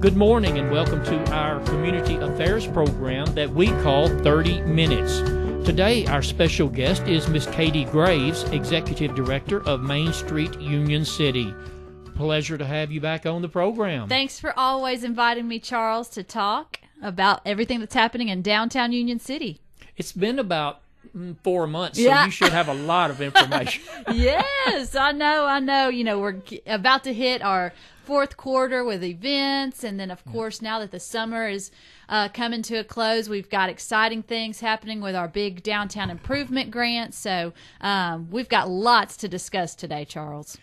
Good morning and welcome to our community affairs program that we call 30 Minutes. Today our special guest is Miss Katie Graves, Executive Director of Main Street Union City. Pleasure to have you back on the program. Thanks for always inviting me, Charles, to talk about everything that's happening in downtown Union City. It's been about 4 months, so you should have a lot of information. Yes, I know. You know, we're about to hit our fourth quarter with events, and then, of course, now that the summer is coming to a close, we've got exciting things happening with our big downtown improvement grant, so we've got lots to discuss today, Charles.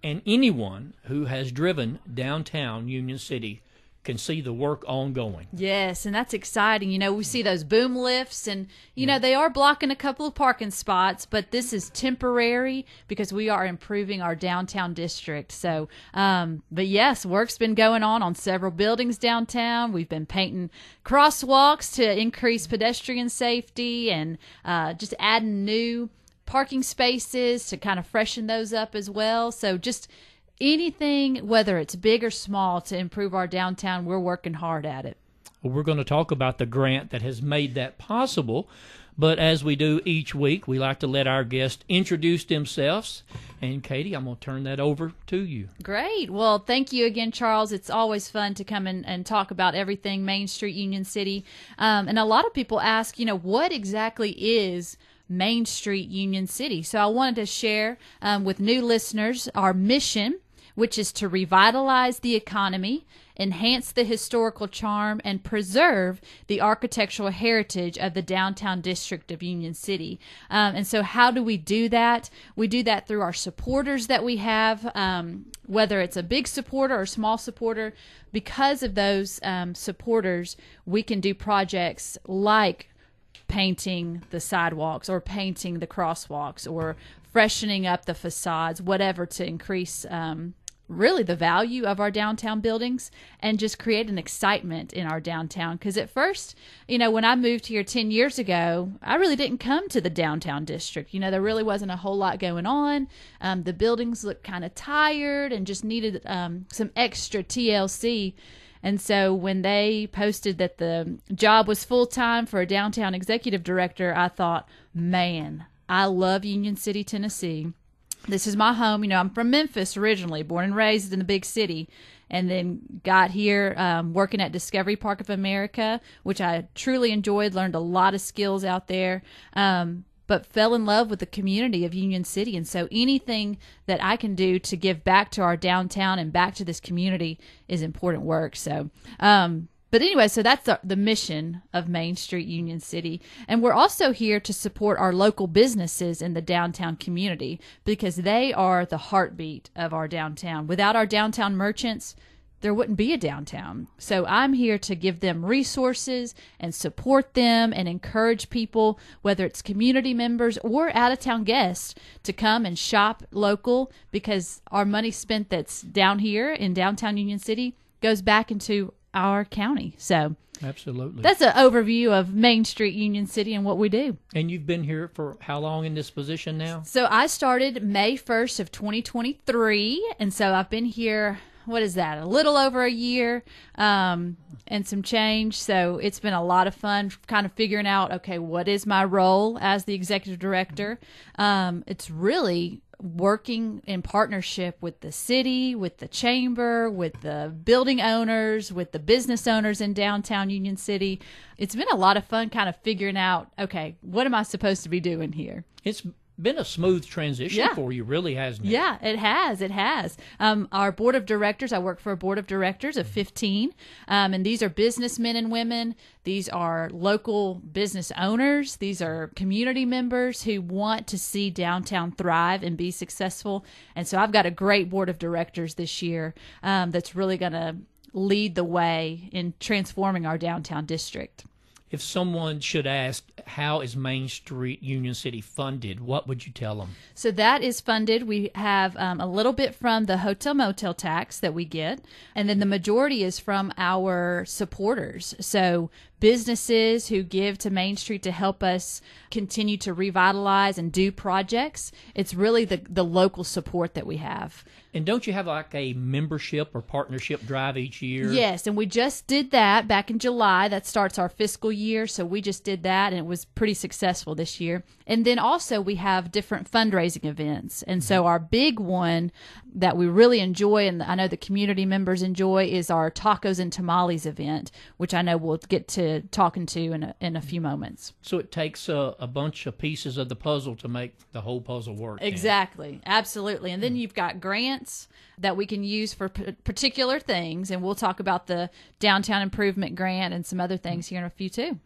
And anyone who has driven downtown Union City can see the work ongoing. Yes, and that's exciting. You know, we see those boom lifts, and, you know, they are blocking a couple of parking spots, but this is temporary because we are improving our downtown district. So, but yes, work's been going on several buildings downtown. We've been painting crosswalks to increase pedestrian safety and just adding new parking spaces to kind of freshen those up as well. So just anything, whether it's big or small, to improve our downtown, we're working hard at it. Well, we're going to talk about the grant that has made that possible, but as we do each week, we like to let our guests introduce themselves. And Katie, I'm going to turn that over to you. Great. Well, thank you again, Charles. It's always fun to come in and talk about everything Main Street Union City. And a lot of people ask, you know, what exactly is Main Street Union City? So I wanted to share with new listeners our mission, which is to revitalize the economy, enhance the historical charm, and preserve the architectural heritage of the downtown district of Union City. And so how do we do that? We do that through our supporters that we have, whether it's a big supporter or small supporter. Because of those supporters, we can do projects like painting the sidewalks or painting the crosswalks or freshening up the facades, whatever, to increase really the value of our downtown buildings and just create an excitement in our downtown. Because at first, you know, when I moved here 10 years ago, I really didn't come to the downtown district. You know, there really wasn't a whole lot going on. The buildings looked kind of tired and just needed some extra TLC. And so when they posted that the job was full-time for a downtown executive director, I thought, man, I love Union City, Tennessee. This is my home. You know, I'm from Memphis originally, born and raised in the big city, and then got here working at Discovery Park of America, which I truly enjoyed, learned a lot of skills out there, but fell in love with the community of Union City. And so anything that I can do to give back to our downtown and back to this community is important work. So, but anyway, so that's the mission of Main Street Union City. And we're also here to support our local businesses in the downtown community because they are the heartbeat of our downtown. Without our downtown merchants, there wouldn't be a downtown. So I'm here to give them resources and support them and encourage people, whether it's community members or out-of-town guests, to come and shop local because our money spent that's down here in downtown Union City goes back into our county. So absolutely, that's an overview of Main Street Union City and what we do. And you've been here for how long in this position now? So I started May 1st of 2023, and so I've been here, what is that, a little over a year and some change. So it's been a lot of fun kind of figuring out, okay, what is my role as the executive director? It's really working in partnership with the city, with the chamber, with the building owners, with the business owners in downtown Union City. It's been a lot of fun kind of figuring out, okay, what am I supposed to be doing here? It's been a smooth transition for you, really, hasn't it? Yeah, it has. It has. Our board of directors, I work for a board of directors of 15, and these are businessmen and women. These are local business owners. These are community members who want to see downtown thrive and be successful. And so I've got a great board of directors this year that's really going to lead the way in transforming our downtown district. If someone should ask, how is Main Street Union City funded, what would you tell them? So that is funded. We have a little bit from the hotel motel tax that we get, and then the majority is from our supporters. So businesses who give to Main Street to help us continue to revitalize and do projects. It's really the local support that we have. And don't you have like a membership or partnership drive each year? Yes, and we just did that back in July. That starts our fiscal year, so we just did that, and it was pretty successful this year. And then also we have different fundraising events. And so our big one that we really enjoy, and I know the community members enjoy, is our Tacos and Tamales event, which I know we'll get to talking to in a few moments. So it takes a bunch of pieces of the puzzle to make the whole puzzle work. Exactly. Absolutely. And then you've got grants that we can use for particular things, and we'll talk about the downtown improvement grant and some other things here in a few too.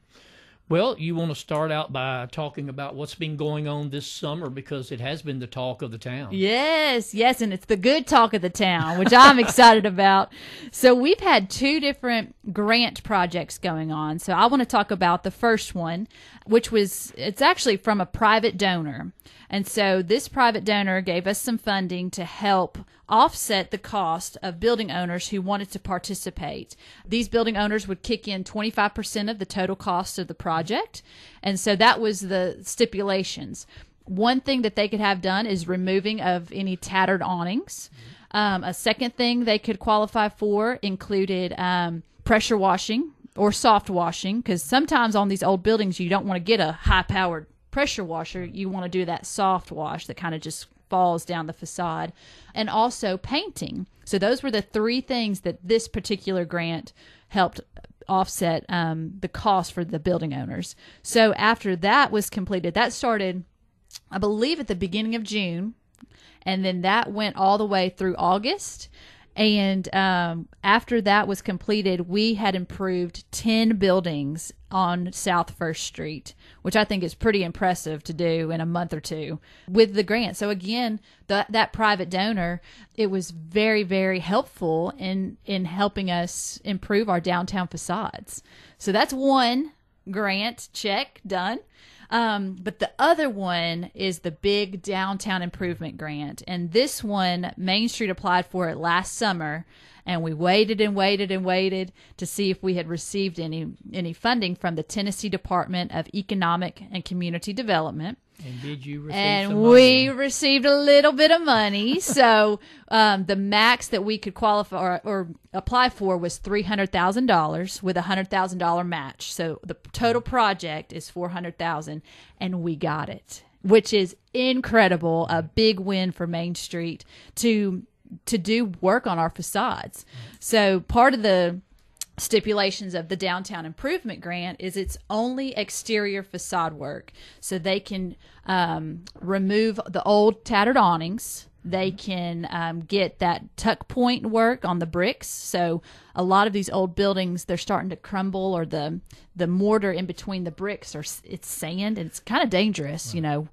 Well, you want to start out by talking about what's been going on this summer, because it has been the talk of the town. Yes, and it's the good talk of the town, which I'm excited about. So we've had 2 different grant projects going on. So I want to talk about the first one, it's actually from a private donor. And so this private donor gave us some funding to help offset the cost of building owners who wanted to participate. These building owners would kick in 25% of the total cost of the project. And so that was the stipulations. One thing that they could have done is removing of any tattered awnings. A second thing they could qualify for included pressure washing or soft washing, because sometimes on these old buildings you don't want to get a high-powered pressure washer. You want to do that soft wash that kind of just falls down the facade, and also painting. So those were the 3 things that this particular grant helped offset the cost for the building owners. So after that was completed, that started, I believe, at the beginning of June, and then that went all the way through August. And after that was completed, we had improved 10 buildings on South 1st Street, which I think is pretty impressive to do in a month or 2 with the grant. So again, that private donor, it was very, very helpful in helping us improve our downtown facades. So that's one grant, check, done. But the other one is the big downtown improvement grant. And this one, Main Street applied for it last summer, and we waited and waited and waited to see if we had received any funding from the Tennessee Department of Economic and Community Development. And did you receive and some we money? Received a little bit of money. So the max that we could qualify or apply for was $300,000 with a $100,000 match. So the total project is $400,000, and we got it, which is incredible. A big win for Main Street to do work on our facades. So part of the stipulations of the downtown improvement grant is it's only exterior facade work. So they can remove the old tattered awnings. They can get that tuck point work on the bricks. So a lot of these old buildings, they're starting to crumble, or the mortar in between the bricks, it's sand, and it's kind of dangerous, you know.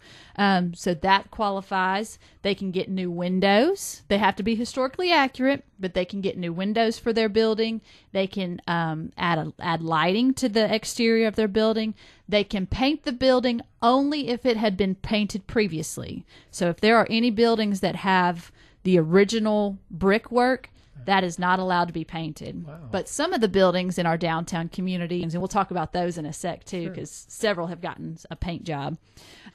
So that qualifies. They can get new windows. They have to be historically accurate, but they can get new windows for their building. They can add lighting to the exterior of their building. They can paint the building only if it had been painted previously. So if there are any buildings that have the original brickwork, that is not allowed to be painted. Wow. But some of the buildings in our downtown community, and we'll talk about those in a sec too, because several have gotten a paint job.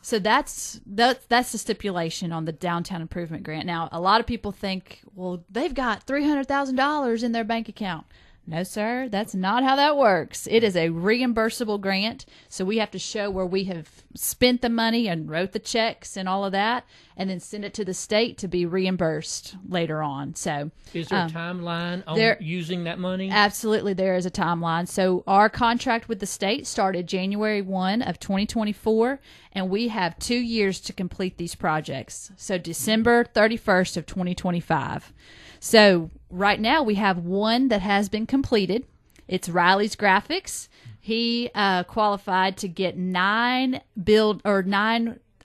So that's the stipulation on the downtown improvement grant. Now, a lot of people think, well, they've got $300,000 in their bank account. No, sir, that's not how that works. It is a reimbursable grant, so we have to show where we have spent the money and wrote the checks and all of that, and then send it to the state to be reimbursed later on. So, is there a timeline on using that money? Absolutely, there is a timeline. So our contract with the state started January 1 of 2024, and we have 2 years to complete these projects. So December 31st of 2025. So right now we have one that has been completed. It's Riley's Graphics. He qualified to get 9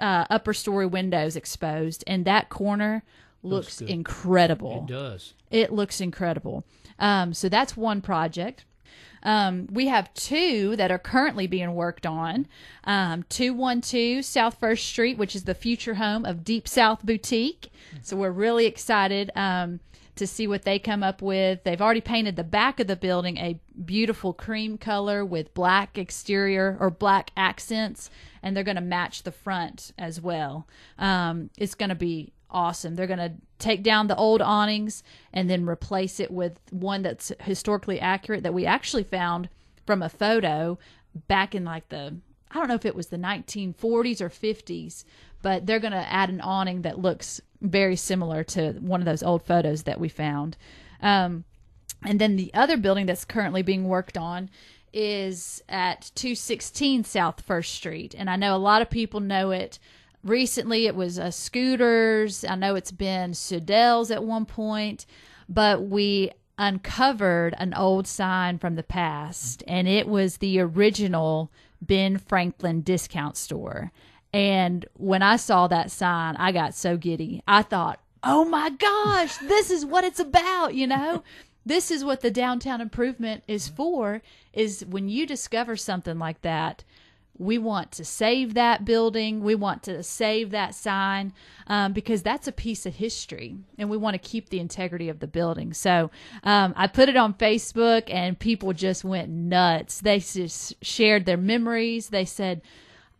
upper story windows exposed, and that corner looks incredible. It does. It looks incredible. So that's one project. We have 2 that are currently being worked on. 212 South 1st Street, which is the future home of Deep South Boutique. So we're really excited to see what they come up with. They've already painted the back of the building a beautiful cream color with black exterior or black accents, and they're going to match the front as well. It's going to be awesome. They're going to take down the old awnings and then replace it with one that's historically accurate that we actually found from a photo back in like I don't know if it was the 1940s or 50s, but they're going to add an awning that looks very similar to one of those old photos that we found. And then the other building that's currently being worked on is at 216 South 1st Street. And I know a lot of people know it. Recently, it was Scooters. I know it's been Sudell's at one point, but we uncovered an old sign from the past, and it was the original Ben Franklin discount store. And when I saw that sign, I got so giddy. I thought, oh my gosh, this is what it's about, you know? This is what the downtown improvement is for, is when you discover something like that, we want to save that building. We want to save that sign because that's a piece of history, and we want to keep the integrity of the building. So I put it on Facebook, and people just went nuts. They just shared their memories. They said,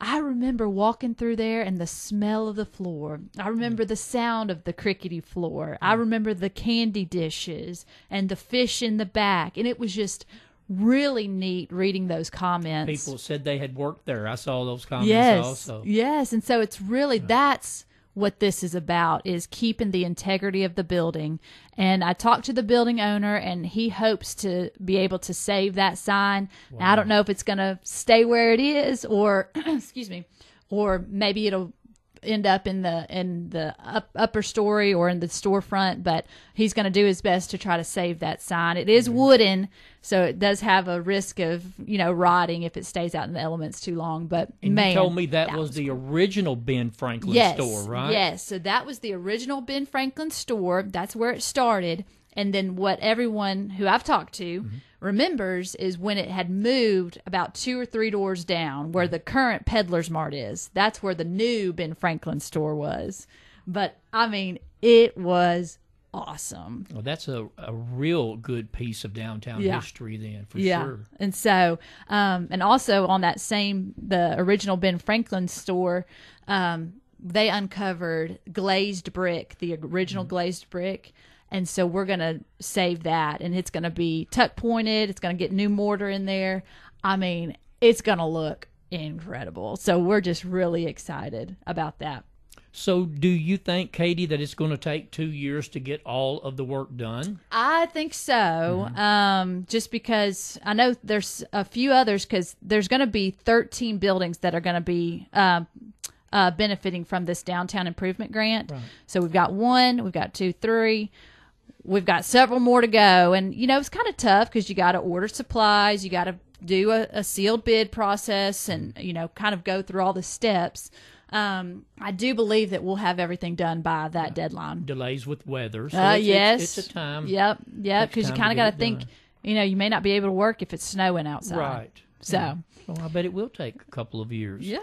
I remember walking through there and the smell of the floor. I remember the sound of the crickety floor. I remember the candy dishes and the fish in the back. And it was just really neat reading those comments. People said they had worked there. I saw those comments also. Yes, and so it's really, that's what this is about, is keeping the integrity of the building. And I talked to the building owner, and he hopes to be able to save that sign. Wow. Now, I don't know if it's going to stay where it is, or excuse me, or maybe it'll end up in the upper story or in the storefront, but he's going to do his best to try to save that sign. It is wooden, so it does have a risk of, rotting if it stays out in the elements too long. But and you told me that was the original Ben Franklin store, right? Yes, so that was the original Ben Franklin store. That's where it started. And then what everyone who I've talked to remembers is when it had moved about 2 or 3 doors down where the current Peddler's Mart is. That's where the new Ben Franklin store was. But, I mean, it was awesome. Well, that's a real good piece of downtown history then, for sure. And so, and also on that the original Ben Franklin store, they uncovered glazed brick, the original glazed brick. And so we're going to save that, and it's going to be tuck pointed. It's going to get new mortar in there. I mean, it's going to look incredible. So we're just really excited about that. So do you think, Katie, that it's going to take 2 years to get all of the work done? I think so. Just because I know there's a few others, because there's going to be 13 buildings that are going to be benefiting from this downtown improvement grant. Right. So we've got 1, we've got 2, 3. We've got several more to go. And, it's kind of tough because you got to order supplies. You got to do a sealed bid process and, kind of go through all the steps. I do believe that we'll have everything done by that deadline. Delays with weather. So it's a time. Yep. Because you kind of got to think, you may not be able to work if it's snowing outside. Right. So. Well, I bet it will take a couple of years. Yeah.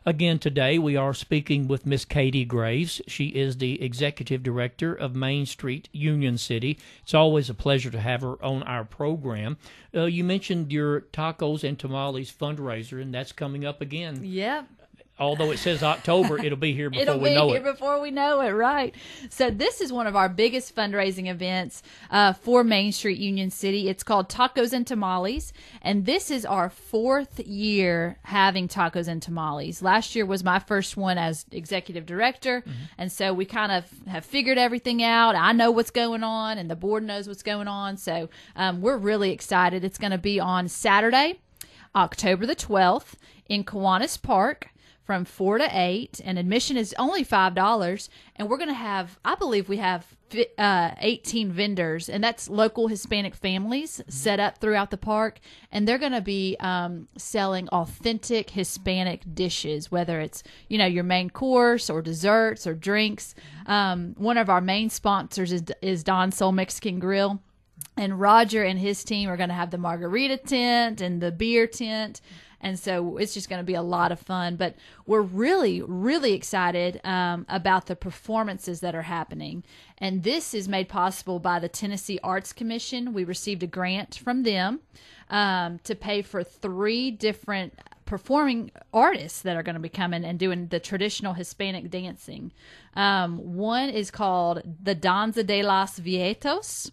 Again, today we are speaking with Miss Katie Graves. She is the Executive Director of Main Street Union City. It's always a pleasure to have her on our program. You mentioned your Tacos and Tamales fundraiser, and that's coming up again. Yep. Although it says October, it'll be here before it'll we be know here it. Before we know it, right. So this is one of our biggest fundraising events for Main Street Union City. It's called Tacos and Tamales, and this is our 4th year having Tacos and Tamales. Last year was my first one as executive director, and so we kind of have figured everything out. I know what's going on, and the board knows what's going on, so we're really excited. It's going to be on Saturday, October the 12th in Kiwanis Park, from 4 to 8, and admission is only $5. And we're going to have, I believe we have 18 vendors, and that's local Hispanic families set up throughout the park. And they're going to be selling authentic Hispanic dishes, whether it's, your main course or desserts or drinks. One of our main sponsors is Don Soul Mexican Grill. And Roger and his team are going to have the margarita tent and the beer tent. And so it's just going to be a lot of fun. But we're really, really excited about the performances that are happening. And this is made possible by the Tennessee Arts Commission. We received a grant from them to pay for 3 different performing artists that are going to be coming and doing the traditional Hispanic dancing. One is called the Danza de los Vietos,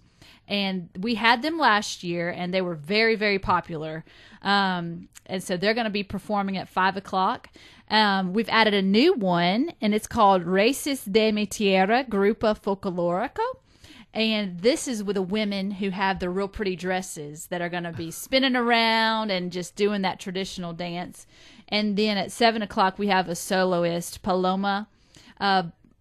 and we had them last year, and they were very, very popular. And so they're going to be performing at 5 o'clock. We've added a new one, and it's called Raíces de mi Tierra Grupo Folclórico. And this is with the women who have the real pretty dresses that are going to be spinning around and just doing that traditional dance. And then at 7 o'clock, we have a soloist, Paloma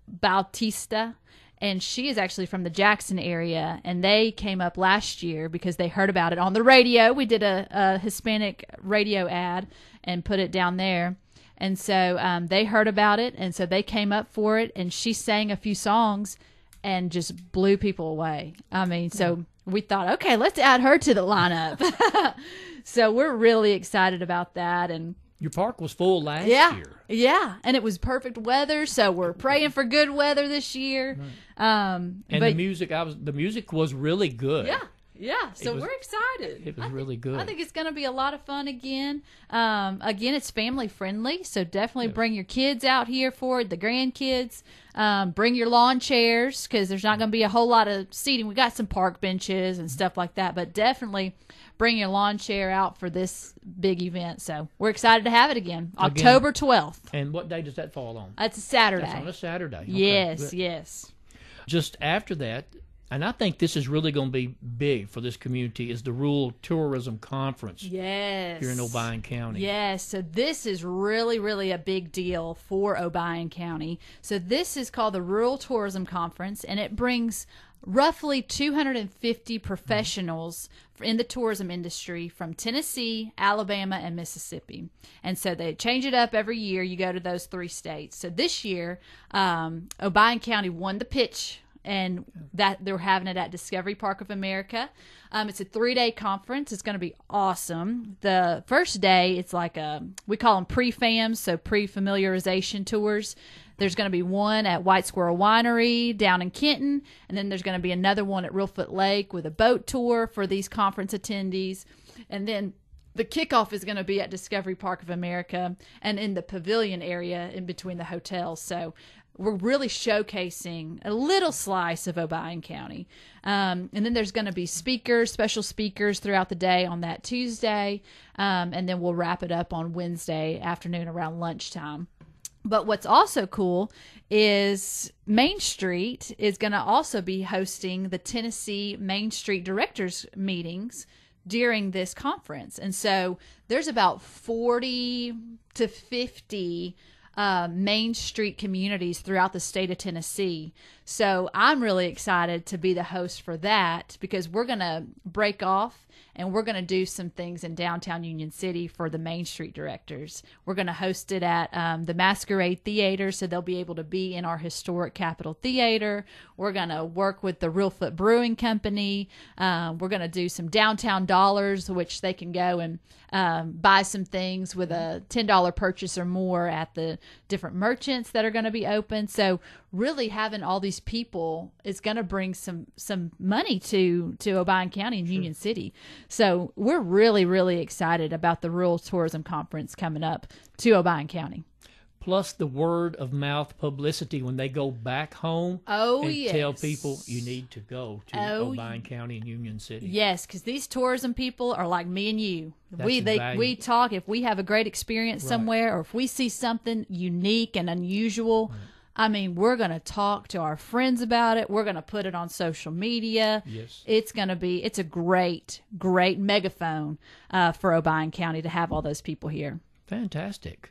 Bautista. And she is actually from the Jackson area. And they came up last year because they heard about it on the radio. We did a Hispanic radio ad and put it down there. And so they heard about it. And so they came up for it. And she sang a few songs and just blew people away. I mean, so we thought, okay, let's add her to the lineup. So we're really excited about that. And your park was full last year. Yeah, and it was perfect weather, so we're praying for good weather this year. Right. And the music was really good. Yeah, so we're excited. It was really good. I think it's going to be a lot of fun again. Again, it's family friendly, so definitely bring your kids out here for it, the grandkids. Bring your lawn chairs because there's not going to be a whole lot of seating. We got some park benches and stuff like that, but definitely bring your lawn chair out for this big event. So we're excited to have it again, October 12th. And what day does that fall on? It's a Saturday. That's on a Saturday. Okay, yes, good. Yes. Just after that, and I think this is really going to be big for this community, is the Rural Tourism Conference. Yes. Here in Obion County. Yes. So this is really, really a big deal for Obion County. So this is called the Rural Tourism Conference, and it brings roughly 250 professionals in the tourism industry from Tennessee, Alabama, and Mississippi. And so they change it up every year. You go to those 3 states. So this year, Obion County won the pitch, and that they're having it at Discovery Park of America. It's a 3-day conference. It's going to be awesome. The first day, it's like we call them pre-fams, so pre-familiarization tours. There's going to be one at White Squirrel Winery down in Kenton, and then there's going to be another one at Reelfoot Lake with a boat tour for these conference attendees. And then the kickoff is going to be at Discovery Park of America and in the pavilion area in between the hotels. So we're really showcasing a little slice of Obion County. And then there's going to be special speakers throughout the day on that Tuesday. And then we'll wrap it up on Wednesday afternoon around lunchtime. But what's also cool is Main Street is going to also be hosting the Tennessee Main Street Directors meetings during this conference. And so there's about 40 to 50 Main Street communities throughout the state of Tennessee. So I'm really excited to be the host for that because we're going to break off and we're going to do some things in downtown Union City for the Main Street directors. We're going to host it at the Masquerade Theater, so they'll be able to be in our historic Capitol Theater. We're going to work with the Reelfoot Brewing Company. We're going to do some downtown dollars, which they can go and buy some things with a $10 purchase or more at the different merchants that are going to be open. So really having all these people is going to bring some money to Obion County and Union City. So we're really, really excited about the Rural Tourism Conference coming up to Obion County. Plus the word of mouth publicity when they go back home and tell people you need to go to Obion County and Union City. Yes, because these tourism people are like me and you. We talk if we have a great experience somewhere or if we see something unique and unusual. Right. I mean, we're going to talk to our friends about it. We're going to put it on social media. Yes. It's a great, great megaphone for Obion County to have all those people here. Fantastic.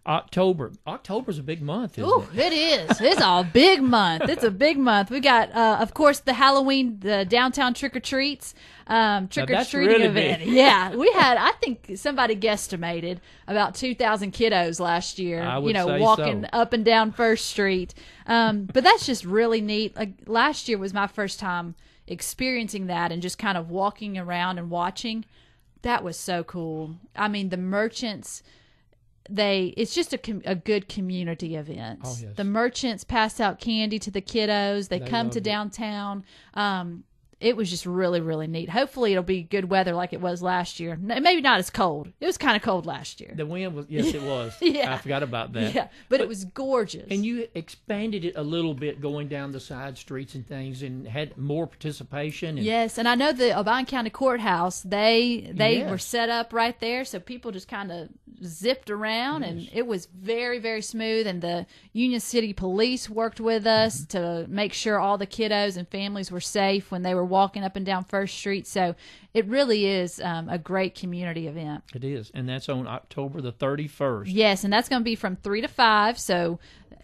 October's a big month, isn't it? It is. It's a big month. It's a big month. We got, of course, the Halloween, the downtown trick-or-treats, trick-or-treating really event. Big. Yeah. We had, I think somebody guesstimated about 2,000 kiddos last year, I would say walking so. up and down First Street. But that's just really neat. Like, last year was my first time experiencing that and just kind of walking around and watching. That was so cool. I mean, the merchants... it's just a good community event. Oh, yes. The merchants pass out candy to the kiddos. They come to downtown. it was just really, really neat. Hopefully it'll be good weather like it was last year. Maybe not as cold. It was kind of cold last year. The wind was, yes, it was. Yeah. I forgot about that. Yeah, but it was gorgeous. And you expanded it a little bit going down the side streets and things and had more participation. And yes, and I know the Obion County Courthouse, they Yes. were set up right there, so people just kind of zipped around, and it was very, very smooth, and the Union City Police worked with us to make sure all the kiddos and families were safe when they were walking up and down First Street, so it really is a great community event. It is, and that's on October the 31st. Yes, and that's going to be from 3 to 5, so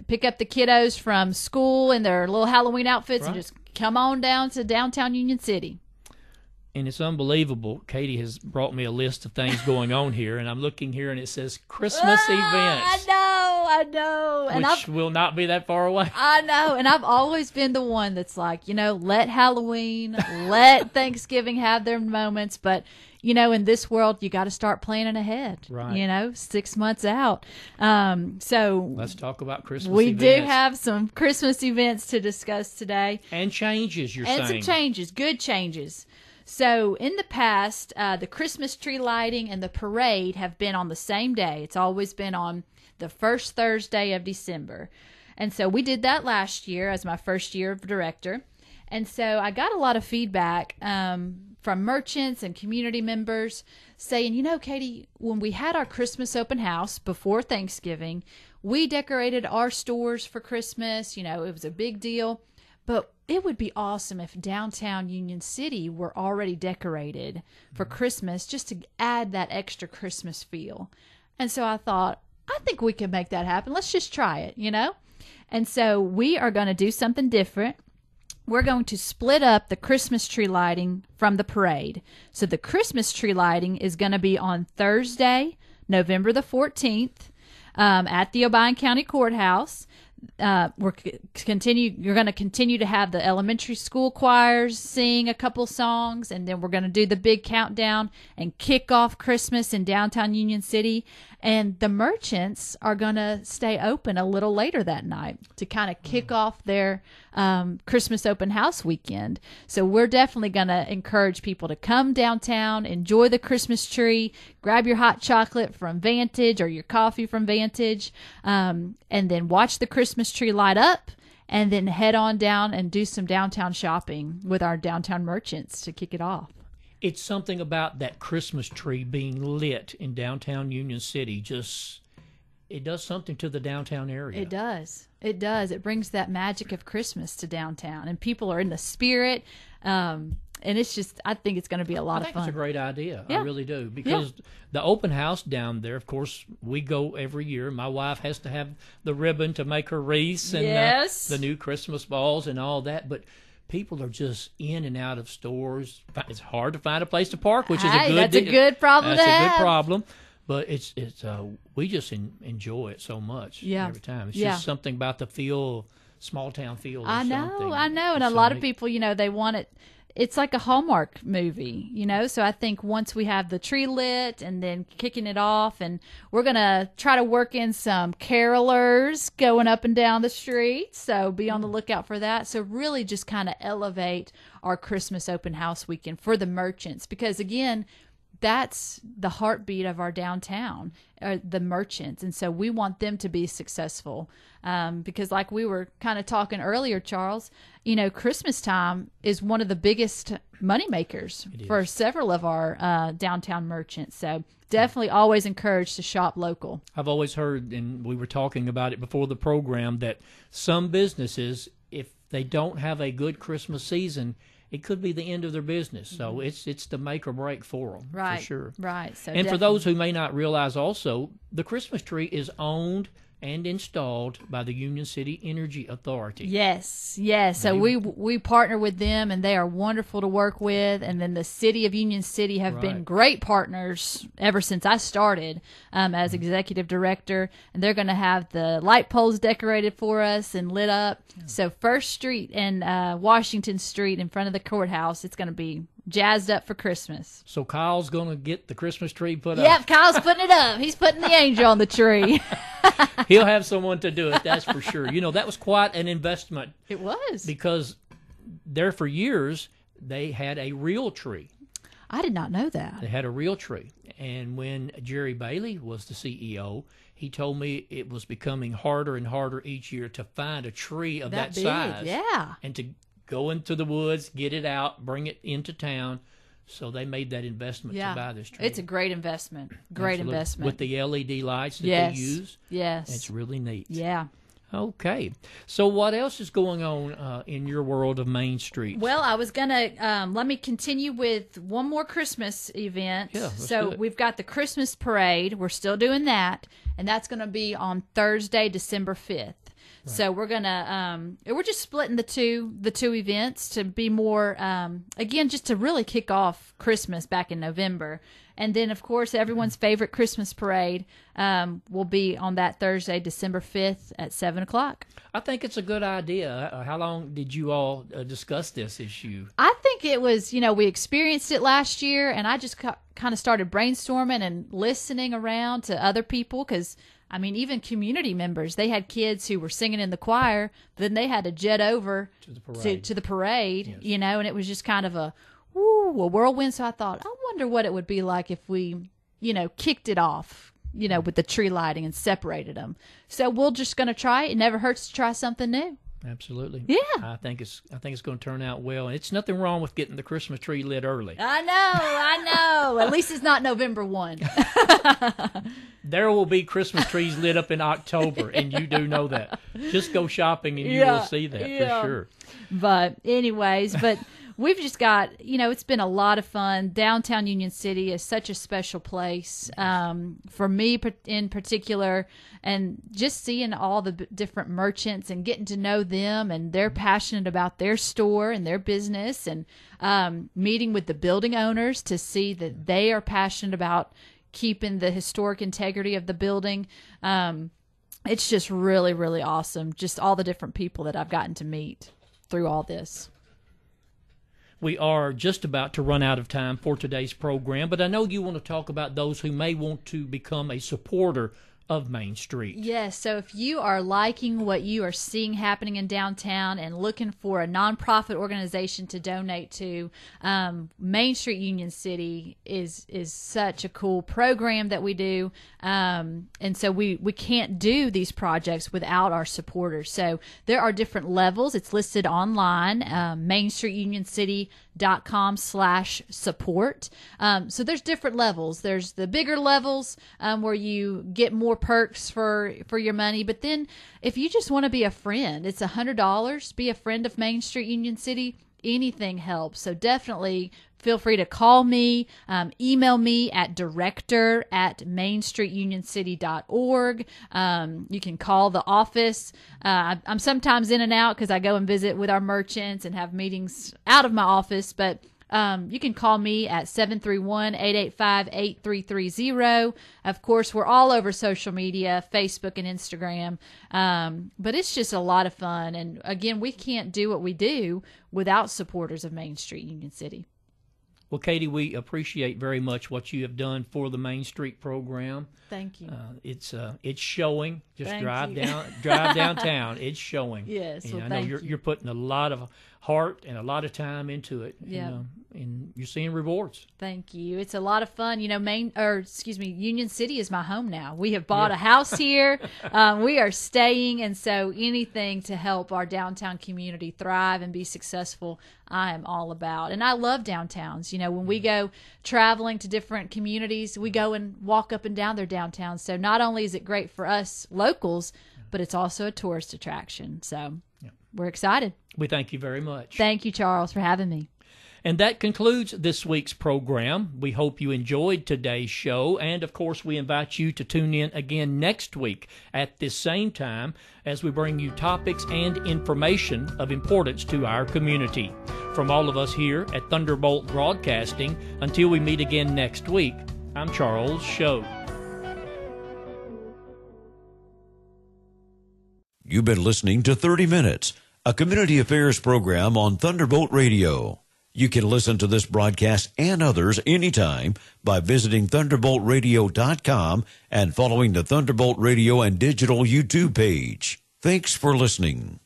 pick up the kiddos from school in their little Halloween outfits and Right. just come on down to downtown Union City. And it's unbelievable. Katie has brought me a list of things going on here, and I'm looking here, and it says Christmas events, I know. And which will not be that far away. I know, and I've always been the one that's like, let Halloween, let Thanksgiving have their moments, but in this world, you got to start planning ahead. Right. 6 months out. So Let's talk about Christmas we events. do have some Christmas events to discuss today. And changes, you're And saying. some changes, good changes. So in the past, the Christmas tree lighting and the parade have been on the same day. It's always been on the first Thursday of December. And so we did that last year as my first year of director. And so I got a lot of feedback from merchants and community members saying, Katie, when we had our Christmas open house before Thanksgiving, we decorated our stores for Christmas. It was a big deal. But it would be awesome if downtown Union City were already decorated for Christmas, just to add that extra Christmas feel. And so I thought, I think we can make that happen. Let's just try it, And so we are going to do something different. We're going to split up the Christmas tree lighting from the parade. So the Christmas tree lighting is going to be on Thursday, November the 14th, at the Obion County Courthouse. You're going to continue to have the elementary school choirs sing a couple songs, and then we're going to do the big countdown and kick off Christmas in downtown Union City. And the merchants are going to stay open a little later that night to kind of kick off their Christmas open house weekend. So we're definitely going to encourage people to come downtown, enjoy the Christmas tree, grab your hot chocolate from Vantage or your coffee from Vantage, and then watch the Christmas tree light up, and then head on down and do some downtown shopping with our downtown merchants to kick it off. It's something about that Christmas tree being lit in downtown Union City. It does something to the downtown area. It does. It does. It brings that magic of Christmas to downtown, and people are in the spirit. And it's just, I think it's going to be a lot of fun. I think it's a great idea. Yeah. I really do. Because the open house down there, of course, we go every year. My wife has to have the ribbon to make her wreaths and Yes. the new Christmas balls and all that. But people are just in and out of stores. It's hard to find a place to park, which is a good that's a good problem That's to a have. good problem. But it's we just enjoy it so much every time. It's just something about the feel, small town feel. I know. And a So lot of people, they want it. It's like a Hallmark movie, So I think once we have the tree lit and then kicking it off, and we're going to try to work in some carolers going up and down the street. So be on the lookout for that. So really just kind of elevate our Christmas open house weekend for the merchants, because again, that's the heartbeat of our downtown, the merchants. And so we want them to be successful because like we were kind of talking earlier, Charles, Christmas time is one of the biggest money makers for several of our downtown merchants. So definitely always encouraged to shop local. I've always heard, and we were talking about it before the program, that some businesses, if they don't have a good Christmas season, it could be the end of their business. So it's the make or break for them, right, for sure. Right. So and for those who may not realize also, the Christmas tree is owned and installed by the Union City Energy Authority. Yes. So we partner with them, and they are wonderful to work with. And then the city of Union City have been great partners ever since I started as executive director. And they're going to have the light poles decorated for us and lit up. So First Street and Washington Street in front of the courthouse, it's going to be jazzed up for Christmas. So Kyle's going to get the Christmas tree put up. Yep, Kyle's putting it up. He's putting the angel on the tree. He'll have someone to do it, that's for sure. That was quite an investment. It was. Because there for years, they had a real tree. I did not know that. They had a real tree. And when Jerry Bailey was the CEO, he told me it was becoming harder and harder each year to find a tree of that big, size. yeah. And to go into the woods, get it out, bring it into town. So they made that investment to buy this tree. It's a great investment. Great Absolutely. investment. With the LED lights that they use. Yes. It's really neat. Yeah. Okay. So what else is going on in your world of Main Street? Well, I was going to, let me continue with one more Christmas event. Yeah, so we've got the Christmas parade. We're still doing that. And that's going to be on Thursday, December 5th. Right. So we're going to, we're just splitting the two events to be more, again, just to really kick off Christmas back in November. And then, of course, everyone's favorite Christmas parade will be on that Thursday, December 5th at 7 o'clock. I think it's a good idea. How long did you all discuss this issue? I think it was, we experienced it last year, and I just kind of started brainstorming and listening around to other people because, even community members, they had kids who were singing in the choir, but then they had to jet over to the parade, yes. And it was just kind of a whirlwind. So I thought, I wonder what it would be like if we, kicked it off, with the tree lighting and separated them. So we're just going to try it. It never hurts to try something new. Absolutely. Yeah. I think it's going to turn out well. And it's nothing wrong with getting the Christmas tree lit early. I know. At least it's not November 1. There will be Christmas trees lit up in October, and you do know that. Just go shopping and you will see that for sure. But anyways, we've just got, it's been a lot of fun. Downtown Union City is such a special place for me in particular, and just seeing all the different merchants and getting to know them, and they're passionate about their store and their business, and meeting with the building owners to see that they are passionate about keeping the historic integrity of the building. It's just really, really awesome. Just all the different people that I've gotten to meet through all this. We are just about to run out of time for today's program, but I know you want to talk about those who may want to become a supporter of Main Street. Yes, so if you are liking what you are seeing happening in downtown and looking for a nonprofit organization to donate to, Main Street Union City is such a cool program that we do, and so we can't do these projects without our supporters. So there are different levels. It's listed online, mainstreetunioncity.com/support. So there's different levels. There's the bigger levels where you get more perks for your money, but then if you just want to be a friend, it's $100. Be a friend of Main Street Union City. Anything helps. So definitely feel free to call me, email me at director@mainstreetunioncity.org. You can call the office. I'm sometimes in and out because I go and visit with our merchants and have meetings out of my office, but you can call me at 731-885-8330. Of course, we're all over social media, Facebook and Instagram. But it's just a lot of fun. And again, we can't do what we do without supporters of Main Street Union City. Well, Katie, we appreciate very much what you have done for the Main Street program. Thank you. It's showing. Just drive downtown. It's showing. Yes. And I know you're putting a lot of heart and a lot of time into it. Yeah. And you're seeing rewards. Thank you. It's a lot of fun. Union City is my home now. We have bought a house here. We are staying, and so anything to help our downtown community thrive and be successful, I am all about. And I love downtowns. When we go traveling to different communities, we go and walk up and down their downtown. So not only is it great for us locals, but it's also a tourist attraction. So we're excited. We thank you very much. Thank you, Charles, for having me. And that concludes this week's program. We hope you enjoyed today's show. And, of course, we invite you to tune in again next week at this same time as we bring you topics and information of importance to our community. From all of us here at Thunderbolt Broadcasting, until we meet again next week, I'm Charles Choate. You've been listening to 30 Minutes, a community affairs program on Thunderbolt Radio. You can listen to this broadcast and others anytime by visiting thunderboltradio.com and following the Thunderbolt Radio and Digital YouTube page. Thanks for listening.